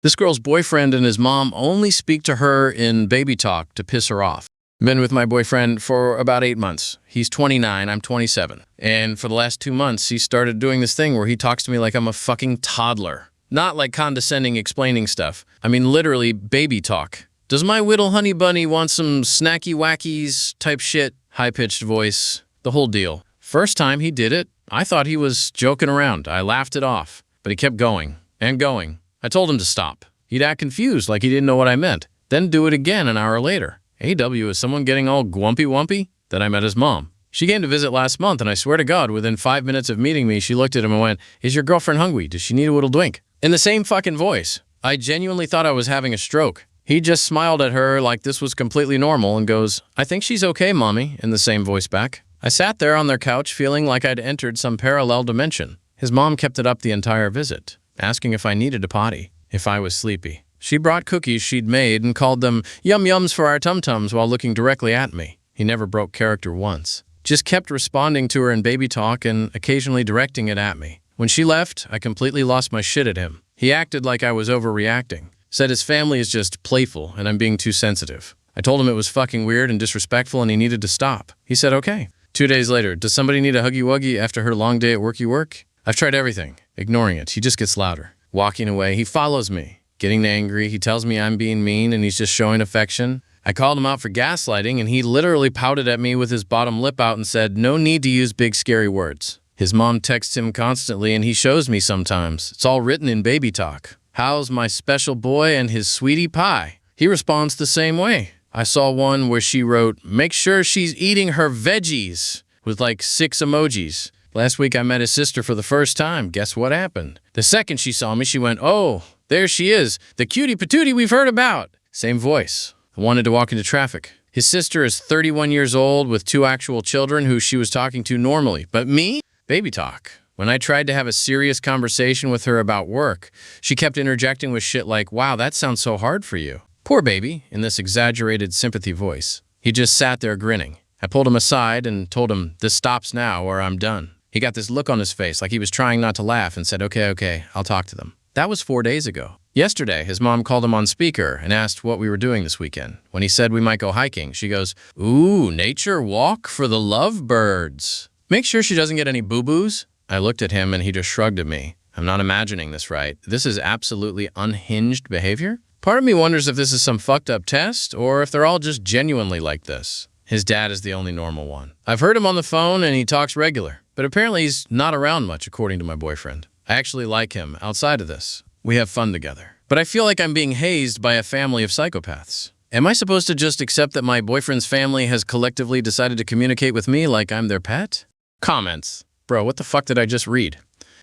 This girl's boyfriend and his mom only speak to her in baby talk to piss her off. Been with my boyfriend for about 8 months. He's 29, I'm 27. And for the last 2 months, he started doing this thing where he talks to me like I'm a fucking toddler. Not like condescending explaining stuff. I mean literally baby talk. Does my whittle honey bunny want some snacky wackies type shit? High-pitched voice. The whole deal. First time he did it, I thought he was joking around. I laughed it off. But he kept going and going. I told him to stop. He'd act confused like he didn't know what I meant. Then do it again an hour later. AW, is someone getting all gwumpy-wumpy? Then I met his mom. She came to visit last month, and I swear to God, within 5 minutes of meeting me, she looked at him and went, "Is your girlfriend hungry? Does she need a little drink?" In the same fucking voice. I genuinely thought I was having a stroke. He just smiled at her like this was completely normal and goes, "I think she's okay, mommy," in the same voice back. I sat there on their couch feeling like I'd entered some parallel dimension. His mom kept it up the entire visit, asking if I needed a potty, if I was sleepy. She brought cookies she'd made and called them yum-yums for our tum-tums while looking directly at me. He never broke character once. Just kept responding to her in baby talk and occasionally directing it at me. When she left, I completely lost my shit at him. He acted like I was overreacting. Said his family is just playful and I'm being too sensitive. I told him it was fucking weird and disrespectful and he needed to stop. He said okay. 2 days later, does somebody need a huggy-wuggy after her long day at work? I've tried everything. Ignoring it, he just gets louder. Walking away, he follows me. Getting angry, he tells me I'm being mean and he's just showing affection. I called him out for gaslighting and he literally pouted at me with his bottom lip out and said, "No need to use big scary words." His mom texts him constantly and he shows me sometimes. It's all written in baby talk. How's my special boy and his sweetie pie? He responds the same way. I saw one where she wrote, "Make sure she's eating her veggies," with like 6 emojis. Last week I met his sister for the first time. Guess what happened? The second she saw me, she went, "Oh, there she is, the cutie patootie we've heard about." Same voice. I wanted to walk into traffic. His sister is 31 years old with 2 actual children who she was talking to normally. But me? Baby talk. When I tried to have a serious conversation with her about work, she kept interjecting with shit like, "Wow, that sounds so hard for you." Poor baby, in this exaggerated sympathy voice. He just sat there grinning. I pulled him aside and told him, "This stops now or I'm done." He got this look on his face like he was trying not to laugh and said, okay, I'll talk to them. That was 4 days ago. Yesterday, his mom called him on speaker and asked what we were doing this weekend. When he said we might go hiking, she goes, "Ooh, nature walk for the lovebirds. Make sure she doesn't get any boo-boos." I looked at him and he just shrugged at me. I'm not imagining this right. This is absolutely unhinged behavior. Part of me wonders if this is some fucked up test or if they're all just genuinely like this. His dad is the only normal one. I've heard him on the phone and he talks regular, but apparently he's not around much according to my boyfriend. I actually like him outside of this. We have fun together. But I feel like I'm being hazed by a family of psychopaths. Am I supposed to just accept that my boyfriend's family has collectively decided to communicate with me like I'm their pet? Comments. Bro, what the fuck did I just read?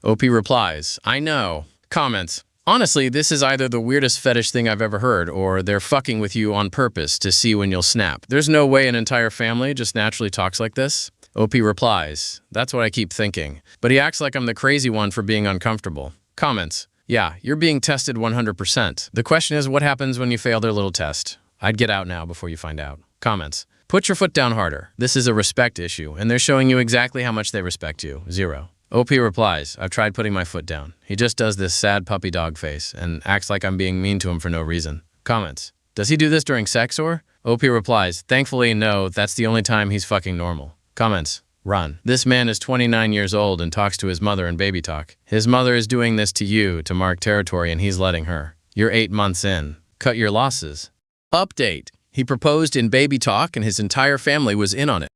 OP replies, "I know." Comments. Honestly, this is either the weirdest fetish thing I've ever heard, or they're fucking with you on purpose to see when you'll snap. There's no way an entire family just naturally talks like this. OP replies, "That's what I keep thinking. But he acts like I'm the crazy one for being uncomfortable." Comments. Yeah, you're being tested 100%. The question is, what happens when you fail their little test? I'd get out now before you find out. Comments. Put your foot down harder. This is a respect issue, and they're showing you exactly how much they respect you. 0. OP replies, "I've tried putting my foot down. He just does this sad puppy dog face and acts like I'm being mean to him for no reason." Comments. Does he do this during sex or? OP replies, "Thankfully, no, that's the only time he's fucking normal." Comments. Run. This man is 29 years old and talks to his mother in baby talk. His mother is doing this to you to mark territory and he's letting her. You're 8 months in. Cut your losses. Update. He proposed in baby talk and his entire family was in on it.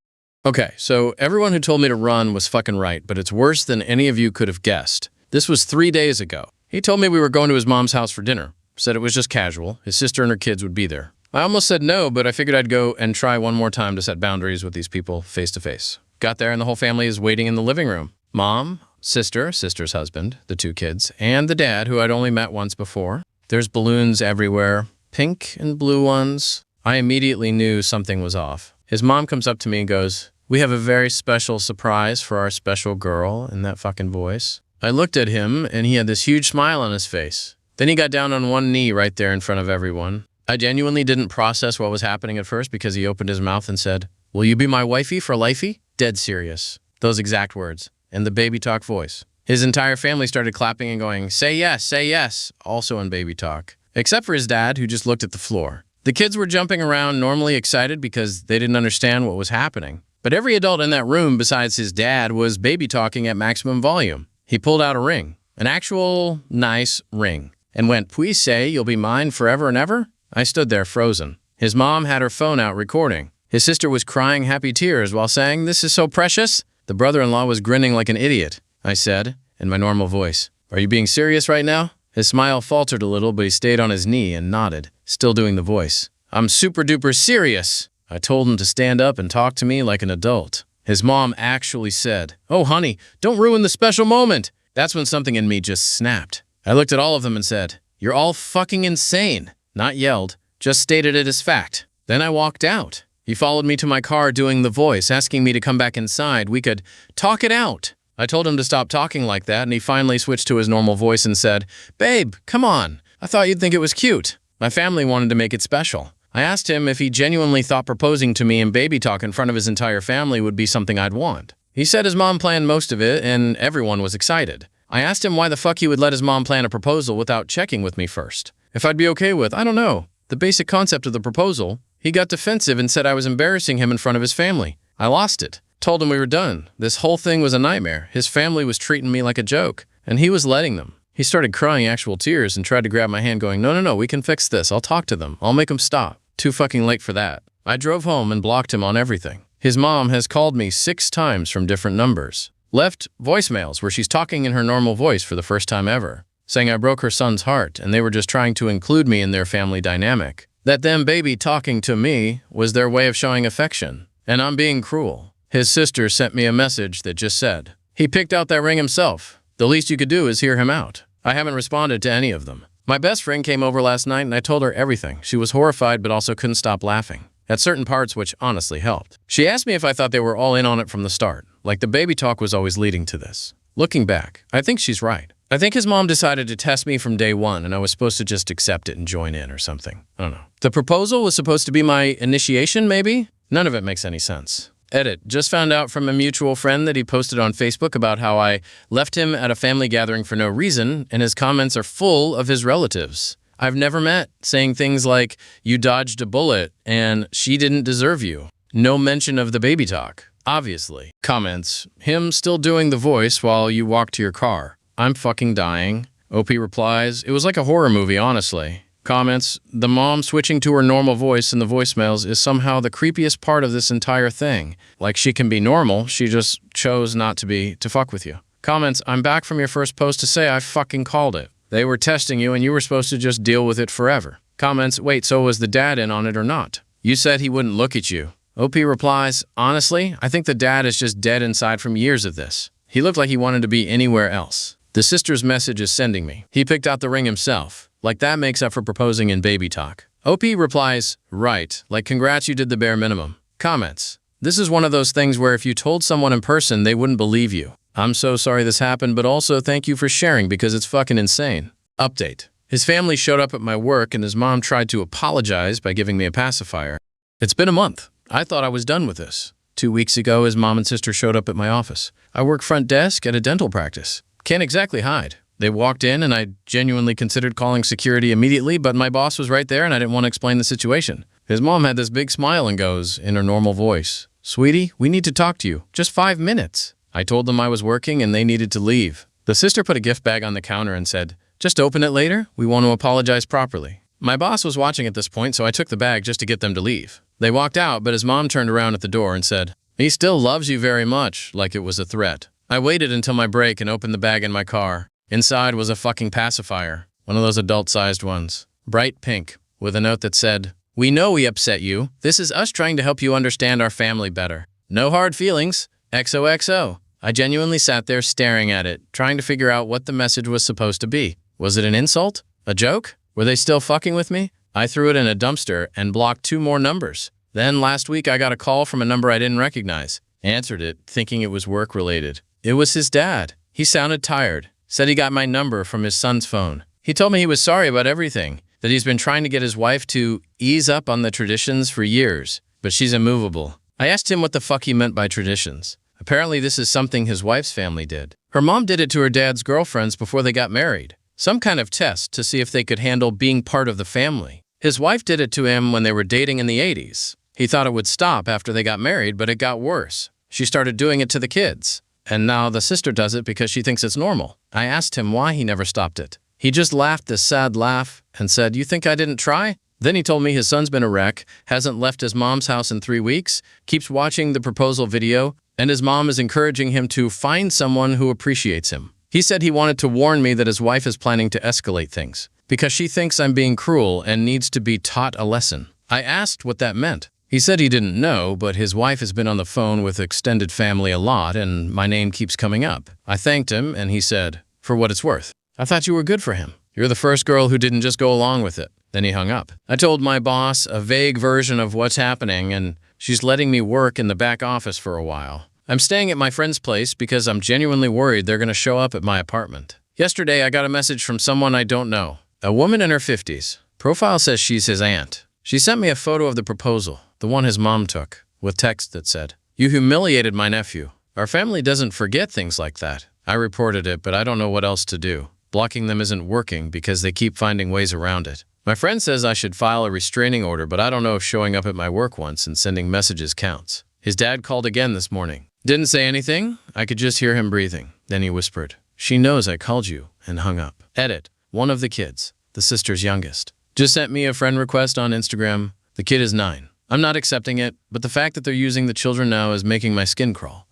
Okay, so everyone who told me to run was fucking right, but it's worse than any of you could have guessed. This was 3 days ago. He told me we were going to his mom's house for dinner. Said it was just casual. His sister and her kids would be there. I almost said no, but I figured I'd go and try one more time to set boundaries with these people face to face. Got there and the whole family is waiting in the living room. Mom, sister, sister's husband, the 2 kids, and the dad who I'd only met once before. There's balloons everywhere, pink and blue ones. I immediately knew something was off. His mom comes up to me and goes, "We have a very special surprise for our special girl," in that fucking voice. I looked at him and he had this huge smile on his face. Then he got down on one knee right there in front of everyone. I genuinely didn't process what was happening at first because he opened his mouth and said, "Will you be my wifey for lifey?" Dead serious. Those exact words. And the baby talk voice. His entire family started clapping and going, say yes, also in baby talk. Except for his dad, who just looked at the floor. The kids were jumping around, normally excited because they didn't understand what was happening. But every adult in that room besides his dad was baby talking at maximum volume. He pulled out a ring, an actual nice ring, and went, "Puis say you'll be mine forever and ever?" I stood there frozen. His mom had her phone out recording. His sister was crying happy tears while saying, "This is so precious." The brother-in-law was grinning like an idiot. I said, in my normal voice, "Are you being serious right now?" His smile faltered a little, but he stayed on his knee and nodded, still doing the voice. "I'm super-duper serious." I told him to stand up and talk to me like an adult. His mom actually said, "Oh, honey, don't ruin the special moment." That's when something in me just snapped. I looked at all of them and said, "You're all fucking insane." Not yelled, just stated it as fact. Then I walked out. He followed me to my car doing the voice, asking me to come back inside. We could talk it out. I told him to stop talking like that, and he finally switched to his normal voice and said, "Babe, come on. I thought you'd think it was cute." My family wanted to make it special. I asked him if he genuinely thought proposing to me in baby talk in front of his entire family would be something I'd want. He said his mom planned most of it, and everyone was excited. I asked him why the fuck he would let his mom plan a proposal without checking with me first. If I'd be okay with, I don't know, the basic concept of the proposal. He got defensive and said I was embarrassing him in front of his family. I lost it. Told him we were done. This whole thing was a nightmare. His family was treating me like a joke, and he was letting them. He started crying actual tears and tried to grab my hand going, No, we can fix this. I'll talk to them. I'll make them stop. Too fucking late for that. I drove home and blocked him on everything. His mom has called me 6 times from different numbers. Left voicemails where she's talking in her normal voice for the first time ever, saying I broke her son's heart and they were just trying to include me in their family dynamic. That them baby talking to me was their way of showing affection, and I'm being cruel. His sister sent me a message that just said, "He picked out that ring himself. The least you could do is hear him out." I haven't responded to any of them. My best friend came over last night and I told her everything. She was horrified but also couldn't stop laughing. At certain parts, which honestly helped. She asked me if I thought they were all in on it from the start, like the baby talk was always leading to this. Looking back, I think she's right. I think his mom decided to test me from day one and I was supposed to just accept it and join in or something. I don't know. The proposal was supposed to be my initiation, maybe? None of it makes any sense. Edit. Just found out from a mutual friend that he posted on Facebook about how I left him at a family gathering for no reason, and his comments are full of his relatives I've never met, saying things like, "You dodged a bullet," and "She didn't deserve you." No mention of the baby talk, obviously. Comments. Him still doing the voice while you walk to your car. I'm fucking dying. OP replies, "It was like a horror movie, honestly." Comments. The mom switching to her normal voice in the voicemails is somehow the creepiest part of this entire thing. Like she can be normal, she just chose not to be, to fuck with you. Comments. I'm back from your first post to say I fucking called it. They were testing you and you were supposed to just deal with it forever. Comments. Wait, so was the dad in on it or not? You said he wouldn't look at you. OP replies, honestly, I think the dad is just dead inside from years of this. He looked like he wanted to be anywhere else. The sister's message is sending me. He picked out the ring himself. Like that makes up for proposing in baby talk. OP replies, right, like congrats you did the bare minimum. Comments. This is one of those things where if you told someone in person, they wouldn't believe you. I'm so sorry this happened, but also thank you for sharing because it's fucking insane. Update. His family showed up at my work and his mom tried to apologize by giving me a pacifier. It's been a month. I thought I was done with this. 2 weeks ago, his mom and sister showed up at my office. I work front desk at a dental practice. Can't exactly hide. They walked in and I genuinely considered calling security immediately, but my boss was right there and I didn't want to explain the situation. His mom had this big smile and goes, in her normal voice, "Sweetie, we need to talk to you. Just 5 minutes." I told them I was working and they needed to leave. The sister put a gift bag on the counter and said, "Just open it later. We want to apologize properly." My boss was watching at this point, so I took the bag just to get them to leave. They walked out, but his mom turned around at the door and said, "He still loves you very much," like it was a threat. I waited until my break and opened the bag in my car. Inside was a fucking pacifier, one of those adult-sized ones, bright pink, with a note that said, "We know we upset you. This is us trying to help you understand our family better. No hard feelings. XOXO." I genuinely sat there staring at it, trying to figure out what the message was supposed to be. Was it an insult? A joke? Were they still fucking with me? I threw it in a dumpster and blocked 2 more numbers. Then last week I got a call from a number I didn't recognize. Answered it, thinking it was work-related. It was his dad. He sounded tired. Said he got my number from his son's phone. He told me he was sorry about everything, that he's been trying to get his wife to ease up on the traditions for years, but she's immovable. I asked him what the fuck he meant by traditions. Apparently, this is something his wife's family did. Her mom did it to her dad's girlfriends before they got married. Some kind of test to see if they could handle being part of the family. His wife did it to him when they were dating in the 80s. He thought it would stop after they got married, but it got worse. She started doing it to the kids. And now the sister does it because she thinks it's normal. I asked him why he never stopped it. He just laughed this sad laugh and said, "You think I didn't try?" Then he told me his son's been a wreck, hasn't left his mom's house in 3 weeks, keeps watching the proposal video, and his mom is encouraging him to find someone who appreciates him. He said he wanted to warn me that his wife is planning to escalate things because she thinks I'm being cruel and needs to be taught a lesson. I asked what that meant. He said he didn't know, but his wife has been on the phone with extended family a lot and my name keeps coming up. I thanked him and he said, "For what it's worth. I thought you were good for him. You're the first girl who didn't just go along with it." Then he hung up. I told my boss a vague version of what's happening and she's letting me work in the back office for a while. I'm staying at my friend's place because I'm genuinely worried they're going to show up at my apartment. Yesterday, I got a message from someone I don't know. A woman in her 50s. Profile says she's his aunt. She sent me a photo of the proposal, the one his mom took, with text that said, "You humiliated my nephew. Our family doesn't forget things like that." I reported it, but I don't know what else to do. Blocking them isn't working because they keep finding ways around it. My friend says I should file a restraining order, but I don't know if showing up at my work once and sending messages counts. His dad called again this morning. Didn't say anything. I could just hear him breathing. Then he whispered, "She knows I called you," and hung up. Edit. One of the kids, the sister's youngest, just sent me a friend request on Instagram. The kid is 9. I'm not accepting it, but the fact that they're using the children now is making my skin crawl.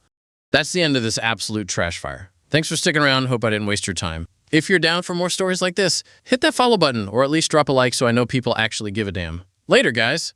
That's the end of this absolute trash fire. Thanks for sticking around. Hope I didn't waste your time. If you're down for more stories like this, hit that follow button or at least drop a like so I know people actually give a damn. Later, guys.